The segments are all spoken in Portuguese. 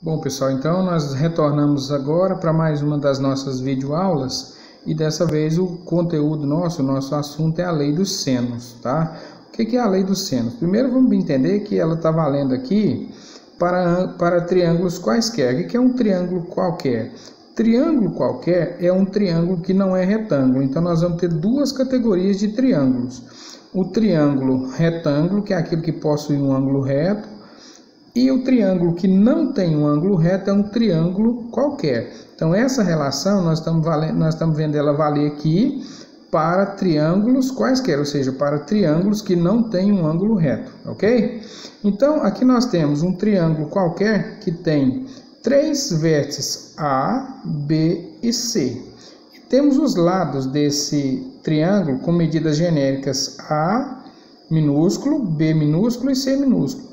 Bom, pessoal, então nós retornamos agora para mais uma das nossas videoaulas e dessa vez o conteúdo nosso, o nosso assunto é a lei dos senos, tá? O que é a lei dos senos? Primeiro vamos entender que ela está valendo aqui para triângulos quaisquer. O que é um triângulo qualquer? Triângulo qualquer é um triângulo que não é retângulo, então nós vamos ter duas categorias de triângulos. O triângulo retângulo, que é aquele que possui um ângulo reto, e o triângulo que não tem um ângulo reto é um triângulo qualquer. Então essa relação nós estamos vendo ela valer aqui para triângulos quaisquer, ou seja, para triângulos que não têm um ângulo reto, ok? Então aqui nós temos um triângulo qualquer que tem três vértices A, B e C. E temos os lados desse triângulo com medidas genéricas A minúsculo, B minúsculo e C minúsculo.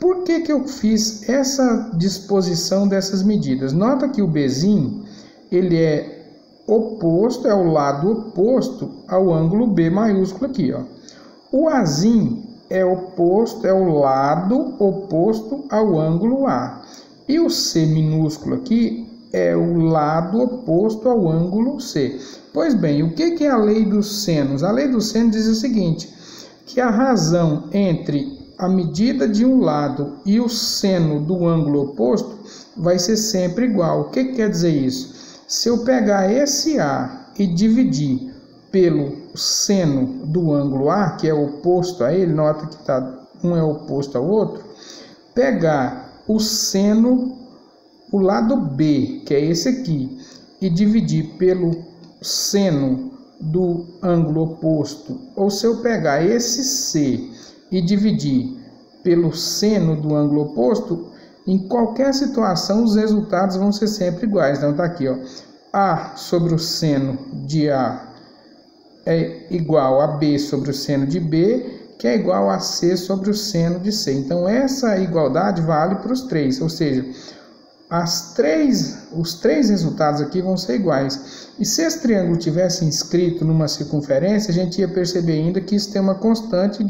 Por que eu fiz essa disposição dessas medidas? Nota que o Bzinho, ele é oposto, é o lado oposto ao ângulo B maiúsculo aqui, ó. O Azinho é oposto, é o lado oposto ao ângulo A. E o C minúsculo aqui é o lado oposto ao ângulo C. Pois bem, o que é a lei dos senos? A lei dos senos diz o seguinte, que a razão entre a medida de um lado e o seno do ângulo oposto vai ser sempre igual. O que quer dizer isso? Se eu pegar esse A e dividir pelo seno do ângulo A, que é oposto a ele, nota que um é oposto ao outro, pegar o seno, o lado B, que é esse aqui, e dividir pelo seno do ângulo oposto, ou se eu pegar esse C e dividir pelo seno do ângulo oposto, em qualquer situação os resultados vão ser sempre iguais. Então está aqui, ó, A sobre o seno de A é igual a B sobre o seno de B, que é igual a C sobre o seno de C. Então essa igualdade vale para os três, ou seja, os três resultados aqui vão ser iguais. E se esse triângulo tivesse inscrito numa circunferência, a gente ia perceber ainda que isso tem uma constante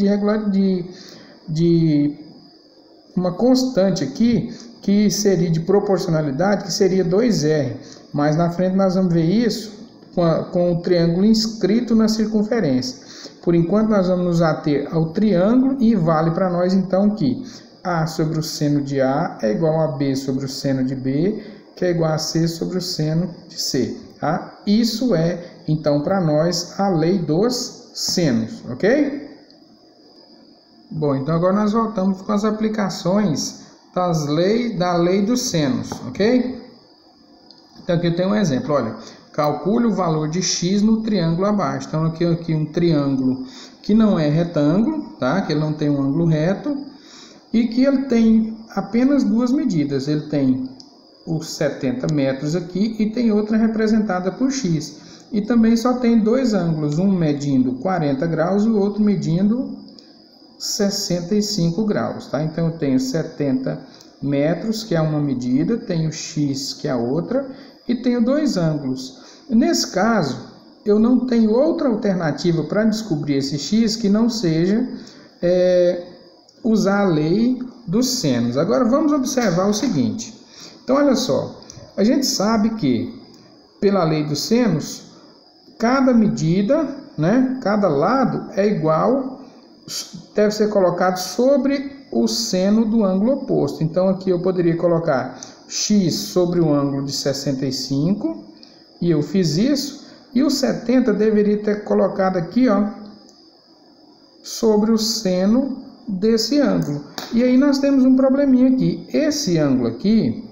uma constante aqui, que seria de proporcionalidade, que seria 2R. Mas na frente nós vamos ver isso com o triângulo inscrito na circunferência. Por enquanto nós vamos nos ater ao triângulo e vale para nós então que A sobre o seno de A é igual a B sobre o seno de B, que é igual a C sobre o seno de C. Tá? Isso é, então, para nós, a lei dos senos, ok? Bom, então agora nós voltamos com as aplicações da lei dos senos, ok? Então aqui eu tenho um exemplo, olha, calcule o valor de x no triângulo abaixo. Então aqui um triângulo que não é retângulo, tá? Que ele não tem um ângulo reto, e que ele tem apenas duas medidas. Ele tem os 70 metros aqui e tem outra representada por x. E também só tem dois ângulos, um medindo 40 graus e o outro medindo 65 graus. Tá? Então eu tenho 70 metros, que é uma medida, tenho x, que é a outra, e tenho dois ângulos. Nesse caso, eu não tenho outra alternativa para descobrir esse x que não seja usar a lei dos senos. Agora vamos observar o seguinte. Então olha só, a gente sabe que pela lei dos senos, cada medida, né, cada lado é igual, deve ser colocado sobre o seno do ângulo oposto. Então aqui eu poderia colocar x sobre o ângulo de 65, e eu fiz isso, e o 70 deveria ter colocado aqui, ó, sobre o seno desse ângulo. E aí nós temos um probleminha aqui. Esse ângulo aqui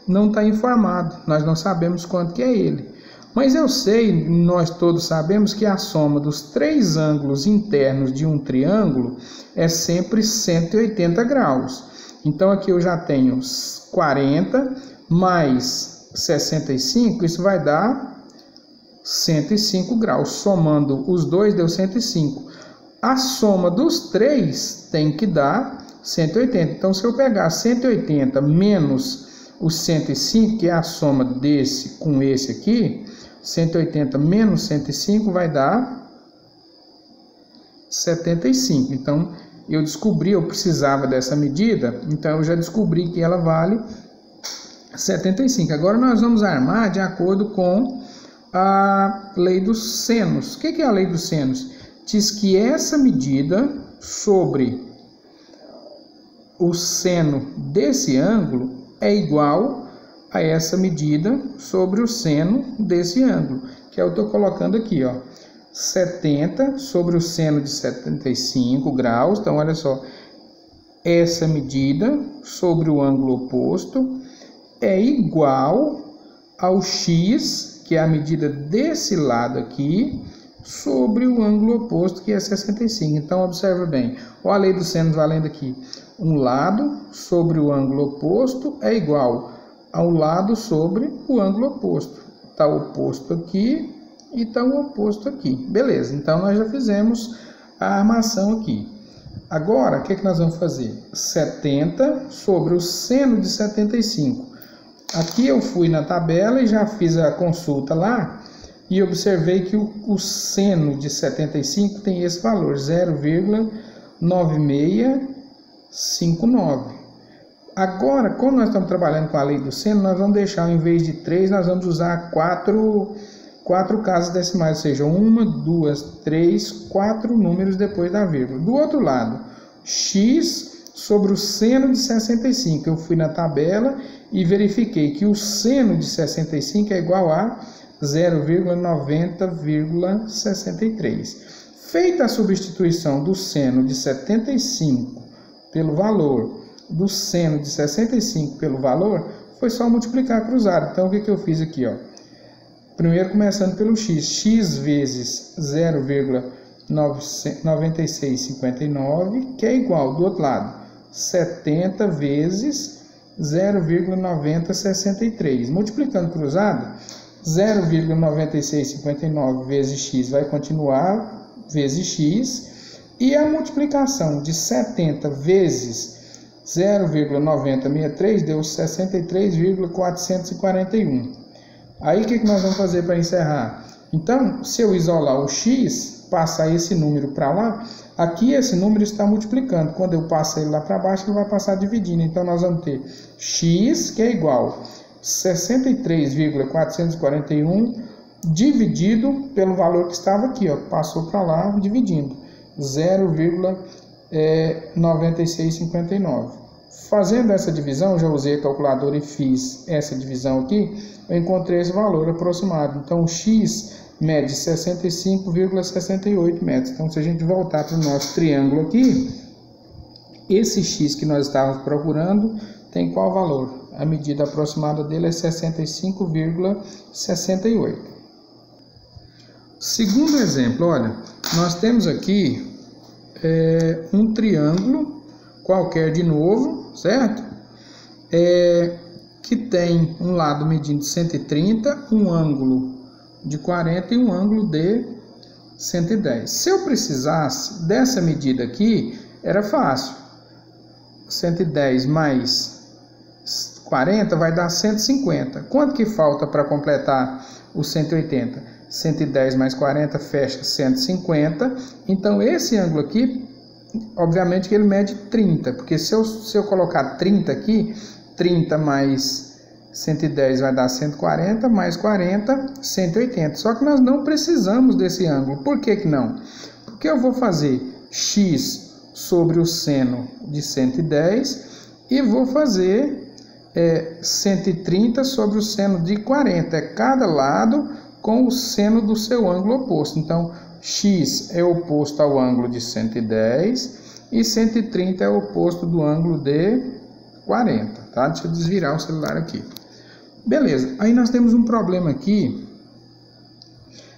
não está informado. Nós não sabemos quanto que é ele. Mas eu sei, nós todos sabemos que a soma dos três ângulos internos de um triângulo é sempre 180 graus. Então aqui eu já tenho 40 mais 65, isso vai dar 105 graus. Somando os dois deu 105. A soma dos três tem que dar 180. Então, se eu pegar 180 menos os 105, que é a soma desse com esse aqui, 180 menos 105 vai dar 75. Então, eu precisava dessa medida, então eu já descobri que ela vale 75. Agora nós vamos armar de acordo com a lei dos senos. O que é a lei dos senos? Diz que essa medida sobre o seno desse ângulo é igual a essa medida sobre o seno desse ângulo, que eu estou colocando aqui, ó, 70 sobre o seno de 75 graus. Então, olha só, essa medida sobre o ângulo oposto é igual ao x, que é a medida desse lado aqui, sobre o ângulo oposto, que é 65. Então, observa bem, olha a lei dos senos valendo aqui. Um lado sobre o ângulo oposto é igual ao lado sobre o ângulo oposto. Está o oposto aqui e está o oposto aqui. Beleza, então nós já fizemos a armação aqui. Agora, o que nós vamos fazer? 70 sobre o seno de 75. Aqui eu fui na tabela e já fiz a consulta lá e observei que o seno de 75 tem esse valor, 0,9659. Agora, como nós estamos trabalhando com a lei do seno, nós vamos deixar, em vez de 3, nós vamos usar 4 casas decimais, ou seja, 1, 2, 3, 4 números depois da vírgula. Do outro lado, x sobre o seno de 65. Eu fui na tabela e verifiquei que o seno de 65 é igual a 0,90,63. Feita a substituição do seno de 75 pelo valor do seno de 65 pelo valor, foi só multiplicar cruzado. Então, o que eu fiz aqui, ó? Primeiro, começando pelo x. X vezes 0,9659, que é igual, do outro lado, 70 vezes 0,9063. Multiplicando cruzado, 0,9659 vezes x vai continuar, vezes x, e a multiplicação de 70 vezes 0,9063 deu 63,441. Aí o que nós vamos fazer para encerrar? Então, se eu isolar o x, passar esse número para lá, aqui esse número está multiplicando. Quando eu passo ele lá para baixo, ele vai passar dividindo. Então, nós vamos ter x, que é igual a 63,441 dividido pelo valor que estava aqui, ó, passou para lá dividindo, 0,9659. Fazendo essa divisão, já usei a calculadora e fiz essa divisão aqui, eu encontrei esse valor aproximado. Então, o x mede 65,68 metros. Então, se a gente voltar para o nosso triângulo aqui, esse x que nós estávamos procurando tem qual valor? A medida aproximada dele é 65,68. Segundo exemplo, olha, nós temos aqui um triângulo qualquer de novo, certo? Que tem um lado medindo 130, um ângulo de 40 e um ângulo de 110. Se eu precisasse dessa medida aqui, era fácil. 110 mais 40 vai dar 150. Quanto que falta para completar os 180? 110 mais 40 fecha 150. Então, esse ângulo aqui, obviamente que ele mede 30, porque se eu colocar 30 aqui, 30 mais 110 vai dar 140, mais 40, 180. Só que nós não precisamos desse ângulo. Por que não? Porque eu vou fazer x sobre o seno de 110 e vou fazer 130 sobre o seno de 40. É cada lado com o seno do seu ângulo oposto. Então, x é oposto ao ângulo de 110 e 130 é oposto do ângulo de 40, tá? Deixa eu desvirar o celular aqui. Beleza, aí nós temos um problema aqui,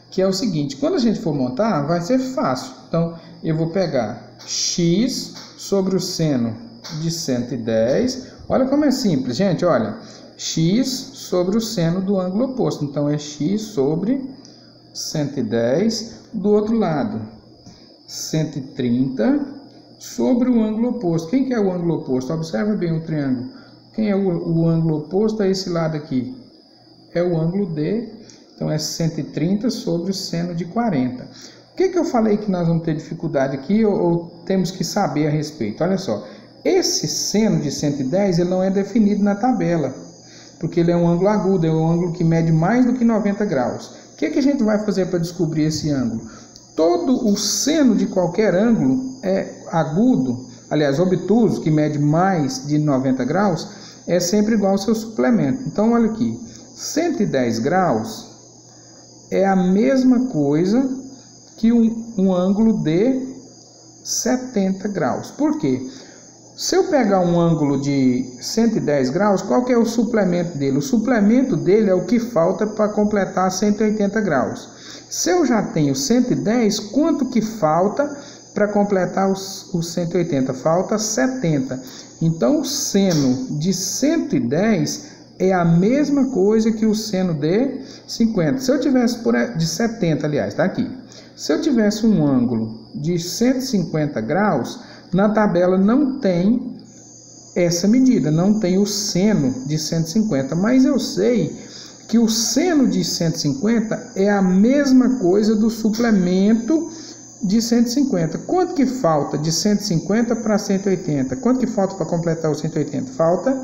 que é o seguinte, quando a gente for montar, vai ser fácil. Então, eu vou pegar x sobre o seno de 110, olha como é simples, gente, olha, x sobre o seno do ângulo oposto, então é x sobre 110, do outro lado, 130 sobre o ângulo oposto. Quem que é o ângulo oposto? Observa bem o triângulo. Quem é o ângulo oposto a esse lado aqui? É o ângulo D, então é 130 sobre o seno de 40. O que eu falei que nós vamos ter dificuldade aqui ou temos que saber a respeito? Olha só, esse seno de 110 ele não é definido na tabela, porque ele é um ângulo agudo, é um ângulo que mede mais do que 90 graus. O que a gente vai fazer para descobrir esse ângulo? Todo o seno de qualquer ângulo é agudo, aliás, obtuso, que mede mais de 90 graus, é sempre igual ao seu suplemento. Então, olha aqui, 110 graus é a mesma coisa que um ângulo de 70 graus. Por quê? Se eu pegar um ângulo de 110 graus, qual que é o suplemento dele? O suplemento dele é o que falta para completar 180 graus. Se eu já tenho 110, quanto que falta para completar os 180? Falta 70. Então, o seno de 110 é a mesma coisa que o seno de 50. Se eu tivesse de 70, aliás, está aqui. Se eu tivesse um ângulo de 150 graus, na tabela não tem essa medida, não tem o seno de 150, mas eu sei que o seno de 150 é a mesma coisa do suplemento de 150. Quanto que falta de 150 para 180? Quanto que falta para completar os 180? Falta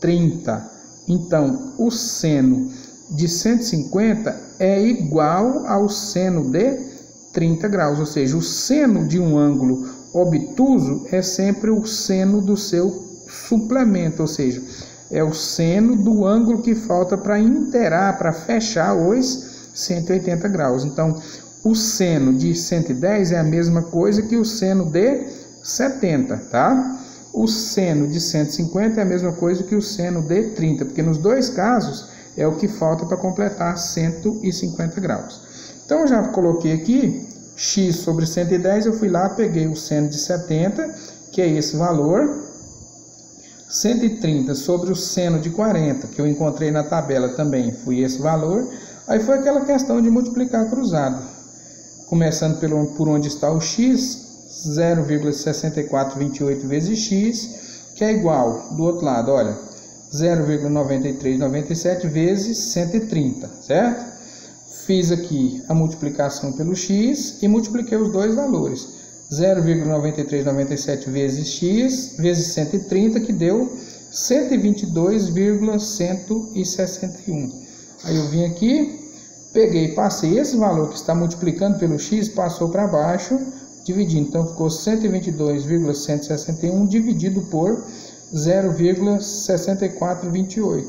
30. Então, o seno de 150 é igual ao seno de 30 graus, ou seja, o seno de um ângulo obtuso é sempre o seno do seu suplemento, ou seja, é o seno do ângulo que falta para inteirar, para fechar os 180 graus. Então, o seno de 110 é a mesma coisa que o seno de 70, tá? O seno de 150 é a mesma coisa que o seno de 30, porque nos dois casos é o que falta para completar 150 graus. Então, eu já coloquei aqui x sobre 110, eu fui lá, peguei o seno de 70, que é esse valor, 130 sobre o seno de 40, que eu encontrei na tabela também, foi esse valor. Aí foi aquela questão de multiplicar cruzado. Começando por onde está o x, 0,6428 vezes x, que é igual, do outro lado, olha, 0,9397 vezes 130, certo? Fiz aqui a multiplicação pelo x e multipliquei os dois valores. 0,9397 vezes x vezes 130, que deu 122,161. Aí eu vim aqui, peguei, passei esse valor que está multiplicando pelo x, passou para baixo, dividindo. Então ficou 122,161 dividido por 0,6428.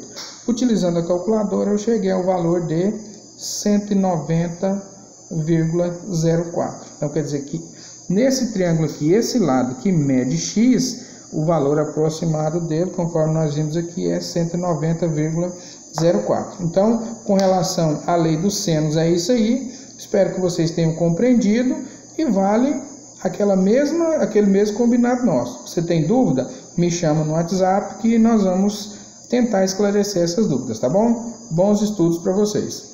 Utilizando a calculadora, eu cheguei ao valor de 190,04. Então quer dizer que nesse triângulo aqui, esse lado que mede x, o valor aproximado dele, conforme nós vimos aqui, é 190,04. Então, com relação à lei dos senos, é isso aí. Espero que vocês tenham compreendido e vale aquele mesmo combinado nosso. Se tem dúvida, me chama no WhatsApp que nós vamos tentar esclarecer essas dúvidas, tá bom? Bons estudos para vocês.